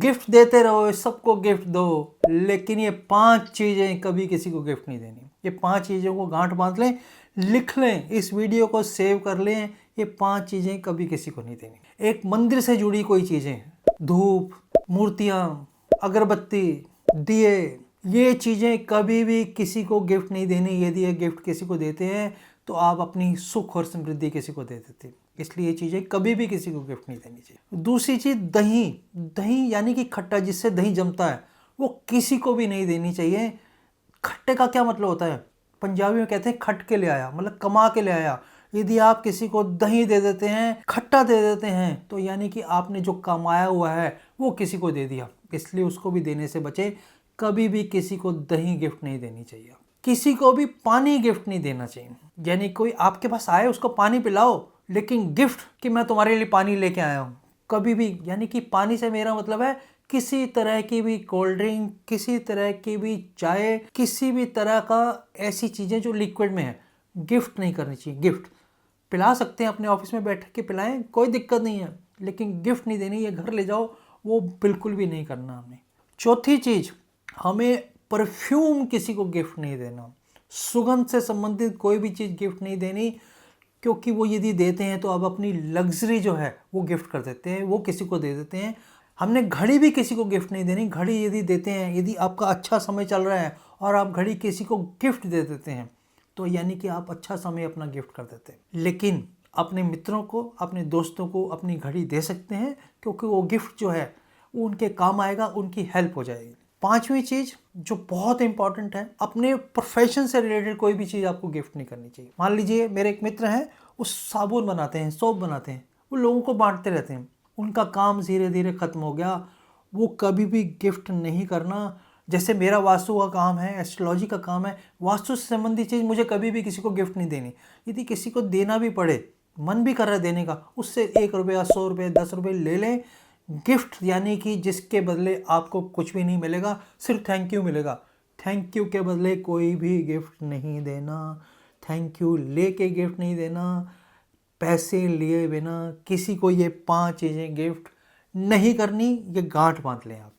Gift देते रहो, सबको गिफ्ट दो, लेकिन ये 5 चीज़ें कभी किसी को गिफ्ट नहीं देनी। ये 5 चीज़ों को गांठ बांध लें, लिख लें, इस वीडियो को सेव कर लें। ये 5 चीज़ें कभी किसी को नहीं देनी। एक मंदिर से जुड़ी कोई चीज़ें, धूप, मूर्तियाँ, अगरबत्ती, दिए, ये चीज़ें कभी भी किसी को गिफ्ट नहीं देनी। यदि ये गिफ्ट किसी को देते हैं तो आप अपनी सुख और समृद्धि किसी को दे देते हैं। इसलिए ये चीज़ें कभी भी किसी को गिफ्ट नहीं देनी चाहिए। दूसरी चीज़, दही। दही यानी कि खट्टा, जिससे दही जमता है, वो किसी को भी नहीं देनी चाहिए। खट्टे का क्या मतलब होता है? पंजाबी में कहते हैं खट के ले आया, मतलब कमा के ले आया। यदि आप किसी को दही दे देते हैं, खट्टा दे देते हैं, तो यानी कि आपने जो कमाया हुआ है वो किसी को दे दिया। इसलिए उसको भी देने से बचे। कभी भी किसी को दही गिफ्ट नहीं देनी चाहिए। किसी को भी पानी गिफ्ट नहीं देना चाहिए। यानी कोई आपके पास आए, उसको पानी पिलाओ, लेकिन गिफ्ट कि मैं तुम्हारे लिए पानी लेके आया हूँ, कभी भी। यानी कि पानी से मेरा मतलब है किसी तरह की भी कोल्ड ड्रिंक, किसी तरह की भी चाय, किसी भी तरह का ऐसी चीज़ें जो लिक्विड में है, गिफ्ट नहीं करनी चाहिए। गिफ्ट पिला सकते हैं, अपने ऑफिस में बैठ के पिलाएं, कोई दिक्कत नहीं है, लेकिन गिफ्ट नहीं देनी। ये घर ले जाओ, वो बिल्कुल भी नहीं करना हमें। चौथी चीज़, हमें परफ्यूम किसी को गिफ्ट नहीं देना। सुगंध से संबंधित कोई भी चीज़ गिफ्ट नहीं देनी, क्योंकि वो यदि देते हैं तो अब अपनी लग्जरी जो है वो गिफ्ट कर देते हैं, वो किसी को दे देते हैं। हमने घड़ी भी किसी को गिफ्ट नहीं देनी। घड़ी यदि देते हैं, यदि आपका अच्छा समय चल रहा है और आप घड़ी किसी को गिफ्ट दे देते हैं, तो यानी कि आप अच्छा समय अपना गिफ्ट कर देते हैं। लेकिन अपने मित्रों को, अपने दोस्तों को अपनी घड़ी दे सकते हैं, क्योंकि वो गिफ्ट जो है वो उनके काम आएगा, उनकी हेल्प हो जाएगी। पांचवी चीज़ जो बहुत इंपॉर्टेंट है, अपने प्रोफेशन से रिलेटेड कोई भी चीज़ आपको गिफ्ट नहीं करनी चाहिए। मान लीजिए मेरे एक मित्र हैं, वो साबुन बनाते हैं, सोप बनाते हैं, वो लोगों को बांटते रहते हैं। उनका काम धीरे धीरे ख़त्म हो गया, वो कभी भी गिफ्ट नहीं करना। जैसे मेरा वास्तु का काम है, एस्ट्रोलॉजी का काम है, वास्तु से संबंधित चीज़ मुझे कभी भी किसी को गिफ्ट नहीं देनी। यदि किसी को देना भी पड़े, मन भी कर रहा है देने का, उससे 1 रुपया, 100 रुपये, 10 रुपये ले लें। गिफ्ट यानी कि जिसके बदले आपको कुछ भी नहीं मिलेगा, सिर्फ थैंक यू मिलेगा। थैंक यू के बदले कोई भी गिफ्ट नहीं देना। थैंक यू लेके गिफ्ट नहीं देना। पैसे लिए बिना किसी को ये 5 चीज़ें गिफ्ट नहीं करनी। ये गांठ बांध लें आप।